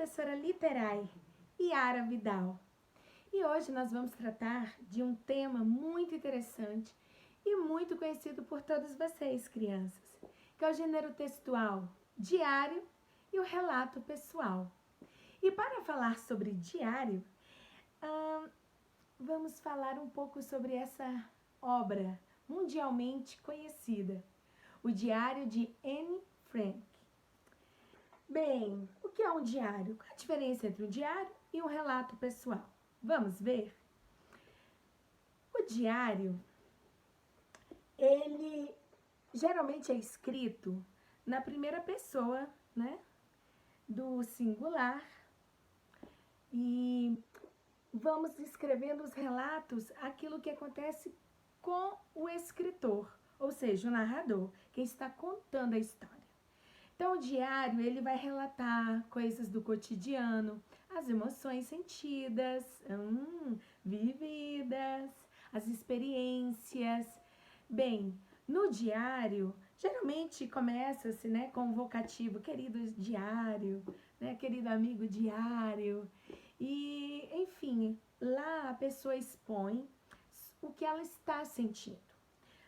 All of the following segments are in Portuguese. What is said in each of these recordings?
professora literária Yara Vidal. E hoje nós vamos tratar de um tema muito interessante e muito conhecido por todos vocês, crianças, que é o gênero textual diário e o relato pessoal. E para falar sobre diário, vamos falar um pouco sobre essa obra mundialmente conhecida, o Diário de Anne Frank. Bem, o que é um diário? Qual a diferença entre um diário e um relato pessoal? Vamos ver? O diário, ele geralmente é escrito na primeira pessoa, né? Do singular. E vamos escrevendo os relatos, aquilo que acontece com o escritor, ou seja, o narrador, quem está contando a história. Então, o diário, ele vai relatar coisas do cotidiano, as emoções sentidas, vividas, as experiências. Bem, no diário, geralmente começa-se, né, com o vocativo, querido diário, né, querido amigo diário. E, enfim, lá a pessoa expõe o que ela está sentindo,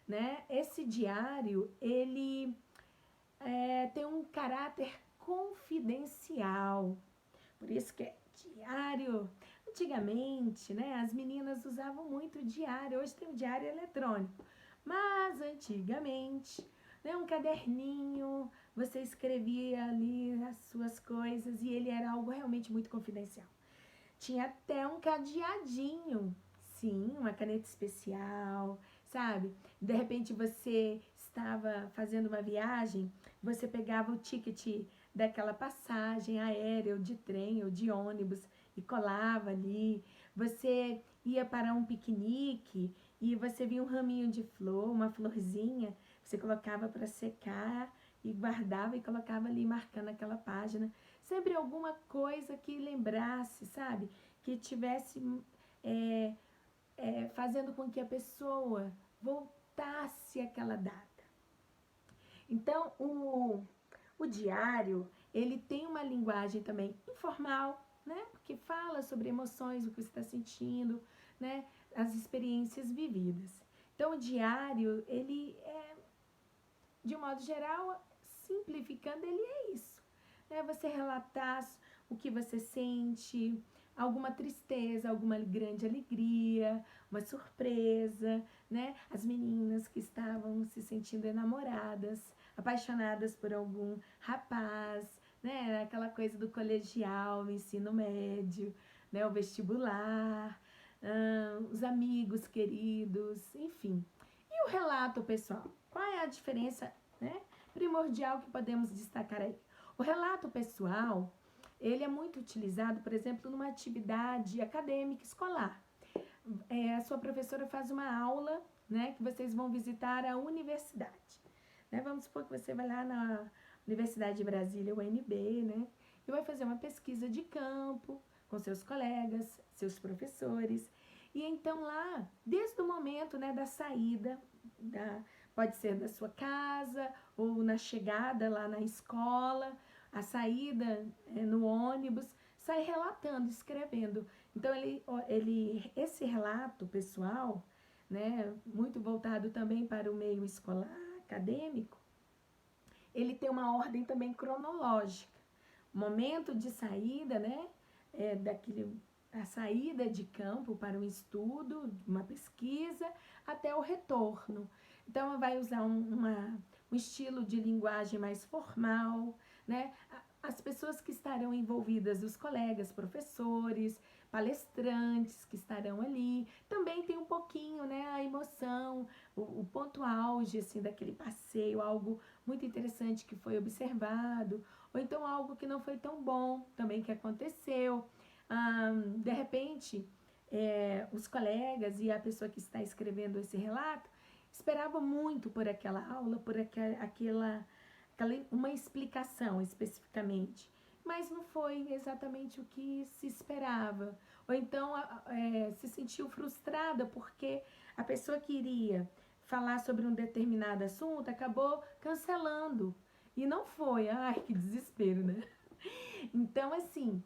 né? Esse diário, ele tem um caráter confidencial, por isso que é diário. Antigamente, né, as meninas usavam muito diário, hoje tem o diário eletrônico, mas antigamente, né, um caderninho, você escrevia ali as suas coisas e ele era algo realmente muito confidencial. Tinha até um cadeadinho, sim, uma caneta especial, sabe? De repente você estava fazendo uma viagem, você pegava o ticket daquela passagem aérea, ou de trem, ou de ônibus, e colava ali. Você ia para um piquenique e você via um raminho de flor, uma florzinha, você colocava para secar e guardava e colocava ali marcando aquela página. Sempre alguma coisa que lembrasse, sabe? Que tivesse fazendo com que a pessoa voltasse àquela data. Então, o diário, ele tem uma linguagem também informal, né? Porque fala sobre emoções, o que você está sentindo, né? As experiências vividas. Então, o diário, ele é, de um modo geral, simplificando, ele é isso. Né? Você relatar o que você sente, alguma tristeza, alguma grande alegria, uma surpresa, né? As meninas que estavam se sentindo enamoradas, apaixonadas por algum rapaz, né? Aquela coisa do colegial, o ensino médio, né? O vestibular, os amigos queridos, enfim. E o relato pessoal? Qual é a diferença, né, primordial que podemos destacar aí? O relato pessoal, ele é muito utilizado, por exemplo, numa atividade acadêmica escolar. A sua professora faz uma aula, né, que vocês vão visitar a universidade. Né? Vamos supor que você vai lá na Universidade de Brasília, UNB, né, e vai fazer uma pesquisa de campo com seus colegas, seus professores. E então lá, desde o momento, né, da saída, pode ser da sua casa ou na chegada lá na escola, a saída no ônibus, sai relatando, escrevendo. Então, esse relato pessoal, né, muito voltado também para o meio escolar, acadêmico, ele tem uma ordem também cronológica. Momento de saída, né, a saída de campo para um estudo, uma pesquisa, até o retorno. Então, vai usar um estilo de linguagem mais formal, né? As pessoas que estarão envolvidas, os colegas, professores, palestrantes que estarão ali, também tem um pouquinho, né, a emoção, o ponto auge, assim, daquele passeio, algo muito interessante que foi observado, ou então algo que não foi tão bom também que aconteceu. De repente, os colegas e a pessoa que está escrevendo esse relato esperava muito por aquela aula, por uma explicação especificamente, mas não foi exatamente o que se esperava. Ou então se sentiu frustrada porque a pessoa que iria falar sobre um determinado assunto acabou cancelando. E não foi. Ai, que desespero, né? Então, assim,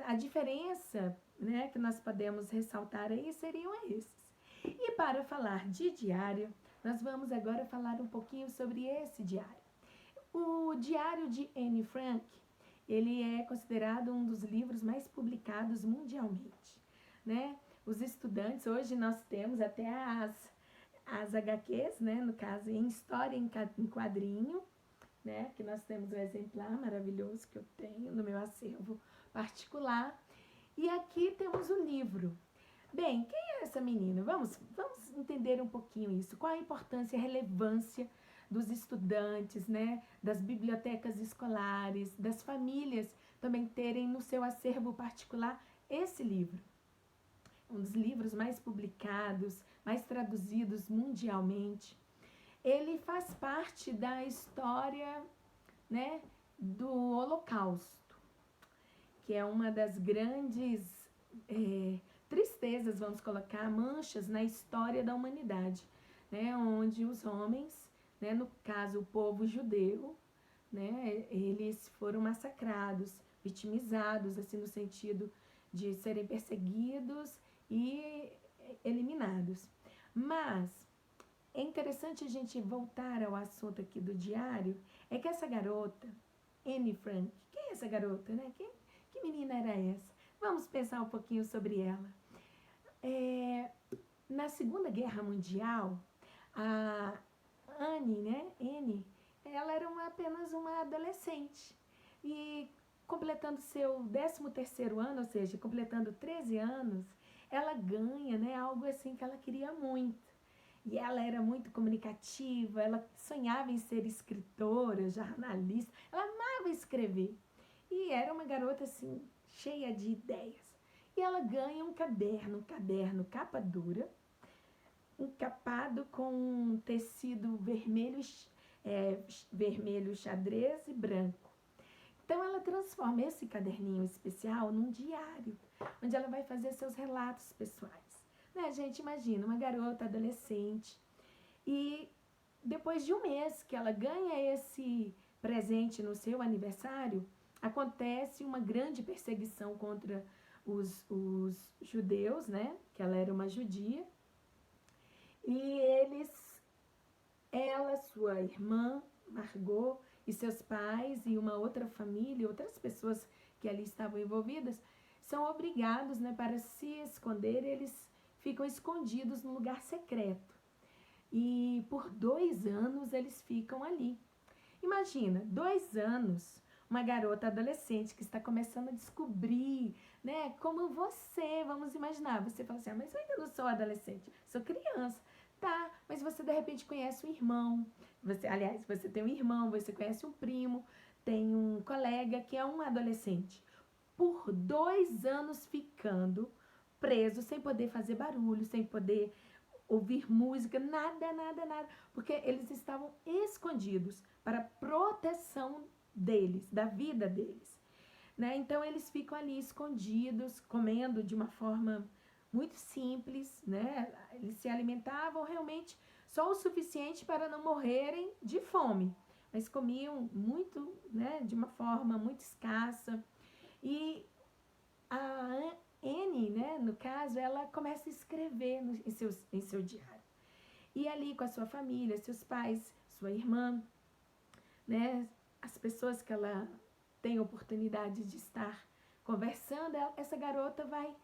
A diferença, né, que nós podemos ressaltar aí seriam esses. E para falar de diário, nós vamos agora falar um pouquinho sobre esse diário. O Diário de Anne Frank, ele é considerado um dos livros mais publicados mundialmente, né? Os estudantes, hoje nós temos até as HQs, né? No caso, em história em quadrinho, né? Que nós temos um exemplar maravilhoso que eu tenho no meu acervo particular. E aqui temos o livro. Bem, quem é essa menina? Vamos entender um pouquinho isso. Qual a importância e a relevância dos estudantes, né? Das bibliotecas escolares, das famílias também terem no seu acervo particular esse livro. Um dos livros mais publicados, mais traduzidos mundialmente. Ele faz parte da história, né, do Holocausto, que é uma das grandes tristezas, vamos colocar, manchas na história da humanidade, né, onde os homens, né, no caso o povo judeu, né, eles foram massacrados, vitimizados, assim, no sentido de serem perseguidos e eliminados. Mas é interessante a gente voltar ao assunto aqui do diário, é que essa garota, Anne Frank, quem é essa garota, né? Que menina era essa? Vamos pensar um pouquinho sobre ela. Na Segunda Guerra Mundial, a Anne, né? Anne, ela era apenas uma adolescente. E completando seu 13º ano, ou seja, completando 13 anos, ela ganha, né, algo assim que ela queria muito. E ela era muito comunicativa, ela sonhava em ser escritora, jornalista, ela amava escrever. E era uma garota assim, cheia de ideias. E ela ganha um caderno capa dura, encapado com um tecido vermelho xadrez e branco. Então ela transforma esse caderninho especial num diário, onde ela vai fazer seus relatos pessoais. Né, gente, imagina, uma garota adolescente e depois de um mês que ela ganha esse presente no seu aniversário, acontece uma grande perseguição contra os judeus, né? Que ela era uma judia. E ela, sua irmã, Margot, e seus pais e uma outra família, outras pessoas que ali estavam envolvidas, são obrigados, né, para se esconder, eles ficam escondidos num lugar secreto. E por 2 anos eles ficam ali. Imagina, 2 anos, uma garota adolescente que está começando a descobrir, né, como você, vamos imaginar, você fala assim, mas eu ainda não sou adolescente, sou criança. Tá, mas você de repente conhece um irmão, você tem um irmão, você conhece um primo, tem um colega que é um adolescente. Por 2 anos ficando preso, sem poder fazer barulho, sem poder ouvir música, nada, porque eles estavam escondidos para proteção deles, da vida deles, né? Então eles ficam ali escondidos, comendo de uma forma muito simples, né? Eles se alimentavam realmente só o suficiente para não morrerem de fome, mas comiam muito, né? De uma forma muito escassa. E a Anne, né? No caso, ela começa a escrever em seu diário. E ali com a sua família, seus pais, sua irmã, né? As pessoas que ela tem oportunidade de estar conversando, essa garota vai,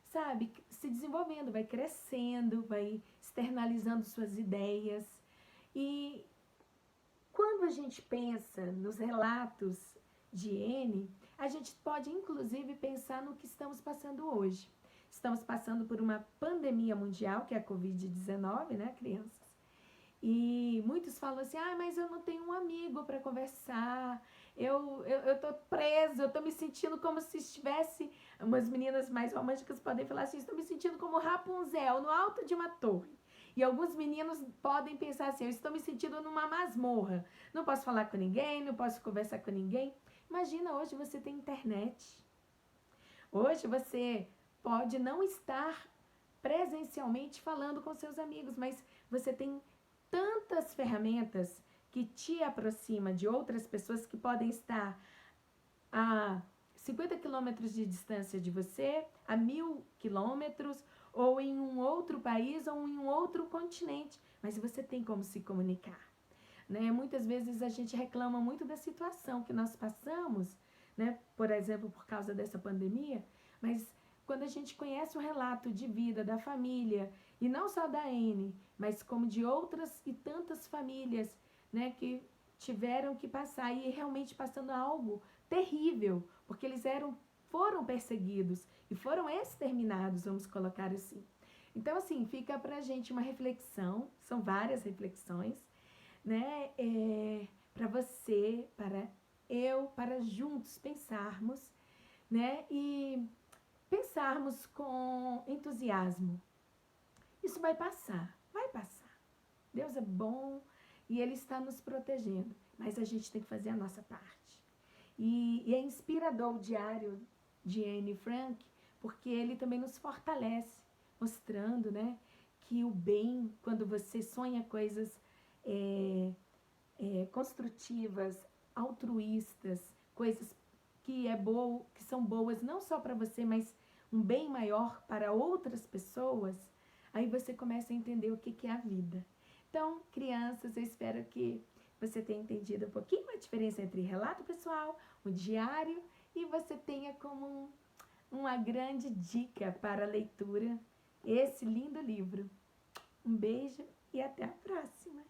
sabe, se desenvolvendo, vai crescendo, vai externalizando suas ideias. E quando a gente pensa nos relatos de Anne, a gente pode inclusive pensar no que estamos passando hoje. Estamos passando por uma pandemia mundial, que é a Covid-19, né, crianças? E muitos falam assim, mas eu não tenho um amigo para conversar, eu tô preso, eu tô me sentindo como se estivesse, umas meninas mais românticas podem falar assim, estou me sentindo como Rapunzel no alto de uma torre. E alguns meninos podem pensar assim, eu estou me sentindo numa masmorra, não posso falar com ninguém, não posso conversar com ninguém. Imagina, hoje você tem internet. Hoje você pode não estar presencialmente falando com seus amigos, mas você tem tantas ferramentas que te aproximam de outras pessoas que podem estar a 50 quilômetros de distância de você, a 1000 quilômetros, ou em um outro país, ou em um outro continente, mas você tem como se comunicar, né? Muitas vezes a gente reclama muito da situação que nós passamos, né? Por exemplo, por causa dessa pandemia, mas quando a gente conhece o relato de vida da família, e não só da Anne, mas como de outras e tantas famílias, né, que tiveram que passar e realmente passando algo terrível, porque eles foram perseguidos e foram exterminados, vamos colocar assim. Então, assim, fica pra gente uma reflexão, são várias reflexões, né, para você, para eu, para juntos pensarmos, né, e pensarmos com entusiasmo. Isso vai passar, vai passar. Deus é bom e Ele está nos protegendo, mas a gente tem que fazer a nossa parte. E é inspirador o diário de Anne Frank, porque ele também nos fortalece, mostrando, né, que o bem, quando você sonha coisas construtivas, altruístas, coisas que são boas não só para você, mas um bem maior para outras pessoas, aí você começa a entender o que é a vida. Então, crianças, eu espero que você tenha entendido um pouquinho a diferença entre relato pessoal, o diário, e você tenha como uma grande dica para a leitura esse lindo livro. Um beijo e até a próxima!